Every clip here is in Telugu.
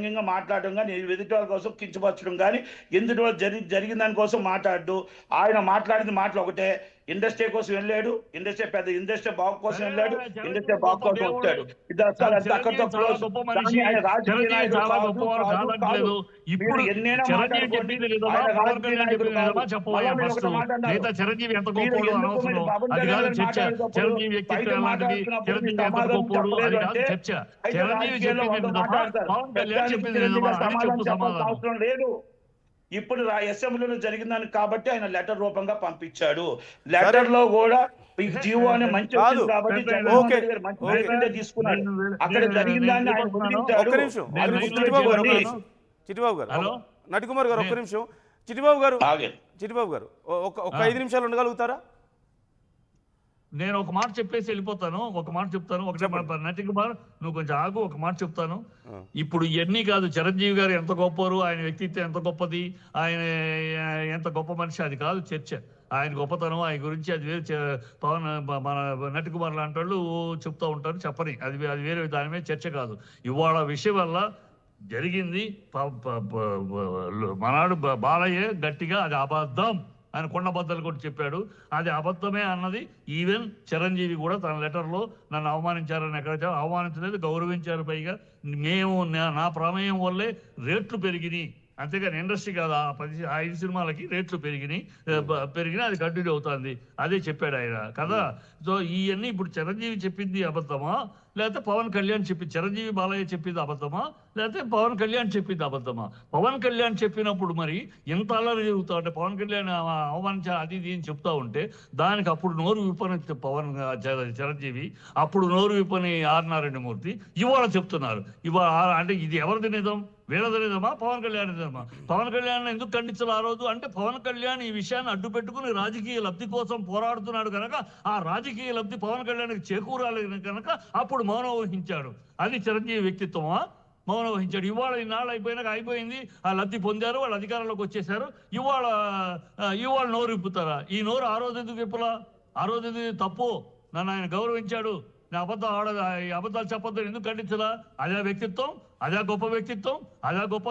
వ్యంగ్యంగా మాట్లాడడం కానీ ఎదుటి వాళ్ళ కోసం కించపరచడం కానీ జరిగిన దాని కోసం మాట్లాడు. ఆయన మాట్లాడింది మాటలు ఒకటే, ఇండస్ట్రీ కోసం వెళ్ళాడు, ఇండస్ట్రీ బాగు కోసం వెళ్ళాడు, ఇండస్ట్రీ బాగు కోసం వచ్చాడు. ఎన్నైనా మాట్లాడుకోండి. అవసరం లేదు. ఇప్పుడు అసెంబ్లీలో జరిగిందని కాబట్టి ఆయన లెటర్ రూపంగా పంపించాడు. లెటర్ లో కూడా జీవో అనే మంచి కాబట్టి తీసుకున్నాడు. అక్కడ జరిగిన దాన్ని ఆయన గుర్తించాడు. చిట్టిబాబు గారు, నటికుమార్ గారు ఒక్క నిమిషం. చిట్టిబాబు గారు ఒక 5 నిమిషాలు ఉండగలుగుతారా? నేను ఒక మాట చెప్పేసి వెళ్ళిపోతాను. ఒక మాట చెప్తాను. ఒకటే నటికుమార్, నువ్వు కొంచెం ఆగు, ఒక మాట చెప్తాను. ఇప్పుడు ఇవన్నీ కాదు, చిరంజీవి గారు ఎంత గొప్పరు, ఆయన వ్యక్తిత్వం ఎంత గొప్పది, ఆయన ఎంత గొప్ప మనిషి, అది కాదు చర్చ. ఆయన గొప్పతనం, ఆయన గురించి అది వేరే. పవన్ మన నటికుమార్ లాంటి వాళ్ళు చెప్తూ ఉంటారు, చెప్పని, అది వేరే, దాని మీద చర్చ కాదు. ఇవాళ విషయం వల్ల జరిగింది మనాడు బాలయ్య గట్టిగా అది అబద్ధం ఆయన కొండబద్దలు కూడా చెప్పాడు. అది అబద్ధమే అన్నది ఈవెన్ చిరంజీవి కూడా తన లెటర్లో నన్ను అవమానించారని ఎక్కడ అవమానించలేదు, గౌరవించారు. పైగా మేము నా ప్రమేయం వల్లే రేట్లు పెరిగినాయి, అంతేగాని ఇండస్ట్రీ కాదు. 5 సినిమాలకి రేట్లు పెరిగినాయి, అది కంటిన్యూ అవుతుంది, అదే చెప్పాడు ఆయన కదా. సో ఇవన్నీ ఇప్పుడు చిరంజీవి చెప్పింది అబద్ధమా, లేకపోతే పవన్ కళ్యాణ్ చిరంజీవి బాలయ్య చెప్పింది అబద్ధమా, లేకపోతే పవన్ కళ్యాణ్ చెప్పింది అబద్ధమా? పవన్ కళ్యాణ్ చెప్పినప్పుడు మరి ఎంత అల్లరి జరుగుతా ఉంటే, పవన్ కళ్యాణ్ అవమానించా అది ఇది అని చెప్తా ఉంటే, దానికి అప్పుడు నోరు విప్పని చిరంజీవి, అప్పుడు నోరు విప్పని ఆర్ నారాయణమూర్తి ఇవాళ చెప్తున్నారు. ఇవాళ అంటే ఇది ఎవరిది నిజం? వీళ్ళది నిజమా, పవన్ కళ్యాణ్ నిజమా? పవన్ కళ్యాణ్ ఎందుకు ఖండించాలి ఆ రోజు అంటే, పవన్ కళ్యాణ్ ఈ విషయాన్ని అడ్డు పెట్టుకుని రాజకీయ లబ్ధి కోసం పోరాడుతున్నాడు కనుక, ఆ రాజకీయ లబ్ధి పవన్ కళ్యాణ్కి చేకూరాలి కనుక అప్పుడు మౌనం వహించాడు. అది చిరంజీవి వ్యక్తిత్వమా? మౌనం వహించాడు. ఇవాళ ఇన్నాళ్ళు అయిపోయింది, ఆ లబ్ధి పొందారు, వాళ్ళు అధికారంలోకి వచ్చేసారు. ఇవాళ నోరు విప్పుతారా? ఈ నోరు ఆ రోజు ఎందుకు విప్పలా? ఆ రోజు ఎందుకు తప్పు? నన్ను ఆయన గౌరవించాడు, నా అబద్ధాలు చెప్పొద్దని ఎందుకు ఖండించలా? అదే వ్యక్తిత్వం, అదే గొప్ప వ్యక్తిత్వం, అదే గొప్ప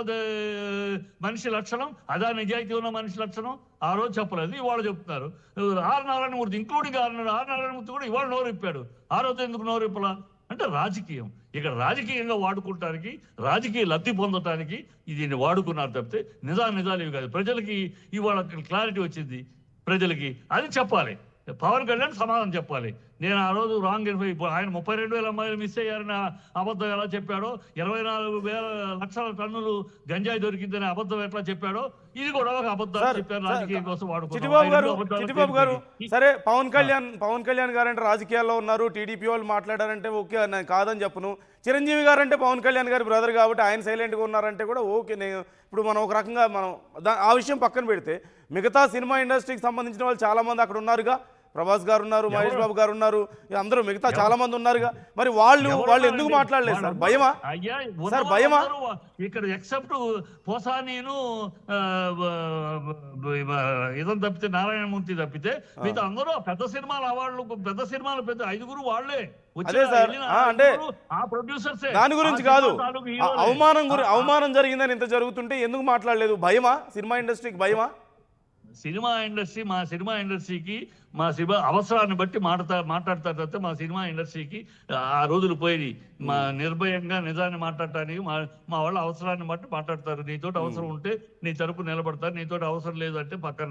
మనిషి లక్షణం, అదే నిజాయితీ ఉన్న మనిషి లక్షణం. ఆ రోజు చెప్పలేదు, ఇవాళ చెప్తున్నారు. R Narayanamurthy, including R Narayanamurthy కూడా ఇవాళ నోరు విప్పాడు. ఆ రోజు ఎందుకు నోరు విప్పలా? అంటే రాజకీయం, ఇక్కడ రాజకీయంగా వాడుకోవటానికి, రాజకీయ లబ్ధి పొందటానికి దీన్ని వాడుకున్నారు తప్పితే నిజాలు ఇవి కాదు. ప్రజలకి ఇవాళ క్లారిటీ వచ్చింది, ప్రజలకి అది చెప్పాలి. పవన్ కళ్యాణ్ సమాధానం చెప్పాలి. నేను ఆ రోజు రాంగ్ ఆయన 32,000 అమ్మాయిలు మిస్ అయ్యారని అబద్ధం ఎలా చెప్పాడో, 24,000 లక్షల టన్నులు గంజాయి దొరికిందని అబద్ధం ఎట్లా చెప్పాడో, ఇది కూడా ఒక అబద్ధం చెప్పారు రాజకీయం కోసం చిట్టిబాబు గారు, సరే పవన్ కళ్యాణ్ గారు అంటే రాజకీయాల్లో ఉన్నారు, టీడీపీ వాళ్ళు మాట్లాడారంటే ఓకే, నేను కాదని చెప్పను. చిరంజీవి గారు అంటే పవన్ కళ్యాణ్ గారి బ్రదర్ కాబట్టి ఆయన సైలెంట్గా ఉన్నారంటే కూడా ఓకే. ఇప్పుడు మనం ఒక రకంగా ఆ విషయం పక్కన పెడితే, మిగతా సినిమా ఇండస్ట్రీకి సంబంధించిన వాళ్ళు చాలామంది అక్కడ ఉన్నారుగా. ప్రభాస్ గారు ఉన్నారు, మహేష్ బాబు గారు ఉన్నారు, అందరూ మిగతా చాలా మంది ఉన్నారుగా. మరి వాళ్ళు ఎందుకు మాట్లాడలేదు సార్? భయమా సార్? భయమా? ఇక్కడ ఎక్సెప్ట్ పోసానీను ఇదం తప్పితే, నారాయణమూర్తి తప్పితే మిగతా అందరూ పెద్ద సినిమాల అవార్డులు, పెద్ద 5 వాళ్ళే. అంటే దాని గురించి కాదు, అవమానం జరిగిందని ఇంత జరుగుతుంటే ఎందుకు మాట్లాడలేదు? భయమా? సినిమా ఇండస్ట్రీకి భయమా? మా సినిమా ఇండస్ట్రీకి మా సినిమా అవసరాన్ని బట్టి మాట్లాడతారు తప్పితే మా సినిమా ఇండస్ట్రీకి ఆ రోజులు పోయి మా నిర్భయంగా నిజాన్ని మాట్లాడటానికి మా వాళ్ళ అవసరాన్ని బట్టి మాట్లాడతారు. నీతోటి అవసరం ఉంటే నీ తరపు నిలబడతారు, నీతోటి అవసరం లేదంటే పక్కన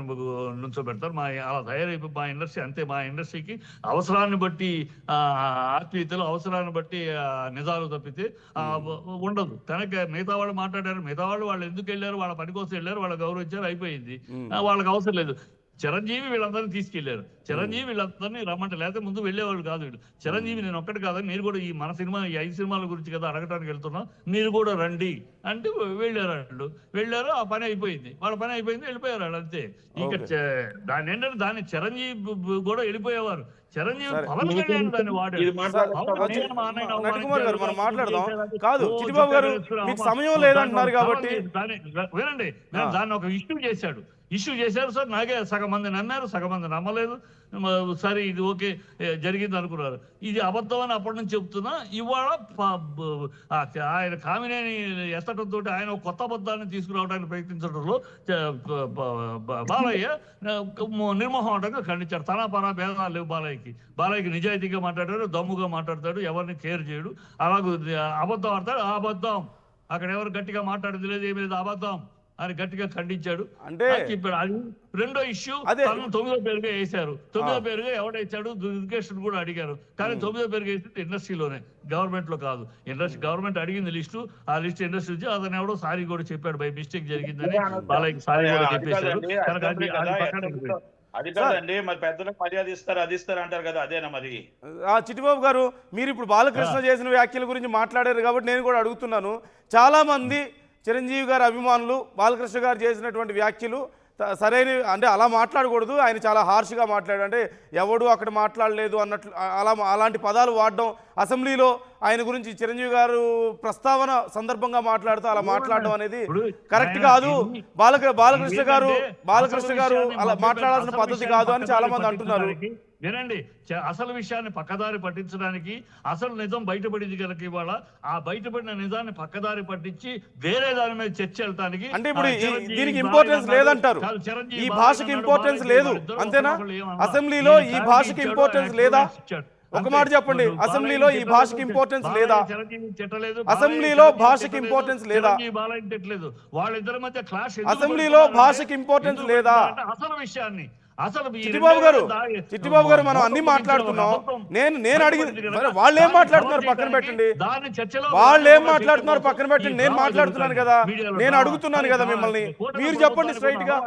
నుంచోబెడతారు. అలా తయారైపోయి మా ఇండస్ట్రీ అంతే. మా ఇండస్ట్రీకి అవసరాన్ని బట్టి ఆత్మీయతలు, అవసరాన్ని బట్టి నిజాలు తప్పితే ఉండదు. కనుక మిగతా వాళ్ళు మాట్లాడారు, మిగతా వాళ్ళు ఎందుకు వెళ్ళారు, వాళ్ళ పని కోసం వెళ్ళారు, వాళ్ళు గౌరవించారు, అయిపోయింది. వాళ్ళకి అవసరం లేదు. చిరంజీవి వీళ్ళందరినీ తీసుకెళ్లారు, చిరంజీవి వీళ్ళందరినీ రమ్మంటే, లేకపోతే ముందు వెళ్ళేవాళ్ళు కాదు వీళ్ళు. చిరంజీవి నేను ఒక్కటి కాదని, మీరు కూడా ఈ మన సినిమా ఈ 5 సినిమాల గురించి కదా అడగటానికి వెళ్తున్నాం, మీరు కూడా రండి అంటే వెళ్ళారు. ఆ పని అయిపోయింది, వాళ్ళ పని అయిపోయింది, వెళ్ళిపోయారు వాళ్ళు అంతే. ఇంకా దాని ఏంటంటే దాన్ని చిరంజీవి కూడా వెళ్ళిపోయేవారు. చిరంజీవి పవన్ కళ్యాణ్ దాన్ని వాడారు. మాట్లాడదాం కాదు చిట్టిబాబు గారు, మీకు సమయం లేదంటున్నారు కాబట్టి వినండి, దాన్ని ఒక ఇష్యూ చేశారు సార్. నాకే సగం మంది నమ్మారు, సగం మంది నమ్మలేదు. సరే ఇది ఓకే జరిగింది అనుకున్నారు. ఇది అబద్ధం అని అప్పటి నుంచి చెప్తున్నా. ఇవాళ ఆయన కామినేని ఎత్తడంతో ఆయన ఒక కొత్త అబద్ధాన్ని తీసుకురావడానికి ప్రయత్నించడంలో బాలయ్య నిర్మోహమాటంగా ఖండించాడు. తన పరా భేదాలు లేవు బాలయ్యకి నిజాయితీగా మాట్లాడాడు, దమ్ముగా మాట్లాడతాడు, ఎవరిని కేర్ చేయడు. అలాగే అబద్ధం ఆడతాడు, అబద్ధం అక్కడ ఎవరు గట్టిగా మాట్లాడేది లేదు, ఏమి లేదు, అబద్ధం అని గట్టిగా ఖండించాడు. అంటే చెప్పాడు. అది రెండో ఇష్యూ. తను 9వ పేరుగా వేశారు. 9వ పేరుగా ఎవడేసాడు దుర్గేష్ కూడా అడిగారు. కానీ 9వ పేరుగా వేసింది ఇండస్ట్రీలోనే, గవర్నమెంట్ లో కాదు. గవర్నమెంట్ అడిగింది లిస్టు, ఆ లిస్ట్ ఇండస్ట్రీ నుంచి అతను ఎవడో సారీ కూడా చెప్పాడు, బై మిస్టేక్ జరిగిందని బాలయ్యకి సారీ కూడా చెప్పేశారు. అది కాదండి, మరి పెద్దలకు మర్యాద ఇస్తారు, అది ఇస్తారు అంటారు కదా, అదేనా మరి? చిట్టిబాబు గారు, మీరు ఇప్పుడు బాలకృష్ణ చేసిన వ్యాఖ్యల గురించి మాట్లాడారు కాబట్టి నేను కూడా అడుగుతున్నాను. చాలా మంది చిరంజీవి గారి అభిమానులు బాలకృష్ణ గారు చేసినటువంటి వ్యాఖ్యలు సరైన, అంటే అలా మాట్లాడకూడదు, ఆయన చాలా హార్ష్గా మాట్లాడు, అంటే ఎవడు అక్కడ మాట్లాడలేదు అన్నట్లు అలాంటి పదాలు వాడడం, అసెంబ్లీలో ఆయన గురించి చిరంజీవి గారు ప్రస్తావన సందర్భంగా మాట్లాడుతూ అలా మాట్లాడడం అనేది కరెక్ట్ కాదు. బాలకృష్ణ గారు అలా మాట్లాడాల్సిన పద్ధతి కాదు అని చాలా మంది అంటున్నారు. వినండి, అసలు విషయాన్ని పక్కదారి పట్టించడానికి అసలు నిజం బయటపడింది కనుక ఇవాళ ఆ బయటపడిన నిజాన్ని పక్కదారి పట్టించి వేరే దాని మీద చర్చ వెళ్ళటానికి, అంటే ఇప్పుడు దీనికి ఇంపార్టెన్స్ లేదంటారు, ఈ భాషకి ఇంపార్టెన్స్ లేదు అంతేనా? అసెంబ్లీలో ఈ భాషకి ఇంపార్టెన్స్ లేదా? ఒక మాట చెప్పండి, అసెంబ్లీలో ఈ భాషకి ఇంపార్టెన్స్ లేదా? అసెంబ్లీలో భాషకి ఇంపార్టెన్స్ లేదా? వాళ్ళిద్దరి మధ్య క్లాష్, అసెంబ్లీలో భాషకి ఇంపార్టెన్స్ లేదా? అసలు విషయాన్ని చిట్టిబాబు గారు మనం అన్ని మాట్లాడుతున్నాం. నేను అడిగింది వాళ్ళు ఏం మాట్లాడుతున్నారు పక్కన పెట్టండి, వాళ్ళు ఏం మాట్లాడుతున్నారు పక్కన పెట్టండి. నేను మాట్లాడుతున్నాను కదా, నేను అడుగుతున్నాను కదా మిమ్మల్ని. మీరు చెప్పండి స్ట్రైట్ గా,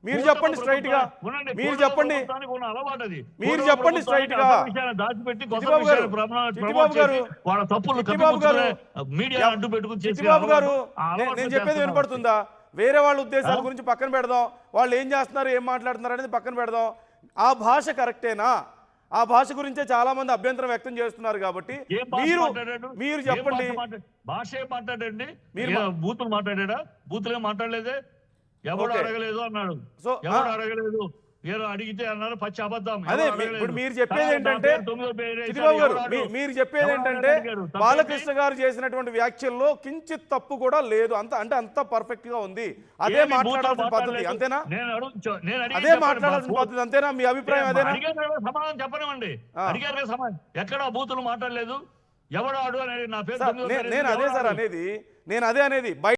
మీరు చెప్పండి స్ట్రైట్ గా, మీరు చెప్పండి స్ట్రైట్ గా. చిట్టిబాబు గారు, నేను చెప్పేది వినపడుతుందా? వేరే వాళ్ళ ఉద్దేశాల గురించి పక్కన పెడదాం, వాళ్ళు ఏం చేస్తున్నారు, ఏం మాట్లాడుతున్నారు అనేది పక్కన పెడదాం. ఆ భాష కరెక్టేనా? ఆ భాష గురించే చాలా మంది అభ్యంతరం వ్యక్తం చేస్తున్నారు కాబట్టి మీరు చెప్పండి. భాష ఏం మాట్లాడండి? మీరు బూతులు మాట్లాడా? బూతులు ఏం మాట్లాడలేదే, ఎవడు అడగలేదు అన్నాడు. ఎవడు అడగలేదు, ఏదో అడిగితే అన్నారు పచ్చి అబద్ధం. అదే ఇప్పుడు మీరు చెప్పేది ఏంటంటే, చిట్టిబాబు గారు మీరు చెప్పేది ఏంటంటే బాలకృష్ణ గారు చేసినటువంటి వ్యాఖ్యల్లో కించిత్ తప్పు కూడా లేదు, అంత పర్ఫెక్ట్ గా ఉంది. అదే మాట్లాడాల్సిన పద్ధతి అంతేనా? అదే మాట్లాడాల్సిన పద్ధతి అంతేనా? మీ అభిప్రాయం అదేనా? సమాధానం చెప్పనివ్వండి. అడిగారు సమాధానం, ఎక్కడ బూతులు మాట్లాడలేదు, ఎవడు ఆడు అనేది నా పేరు. నేను అదే సార్ అనేది, నేను అదే అనేది.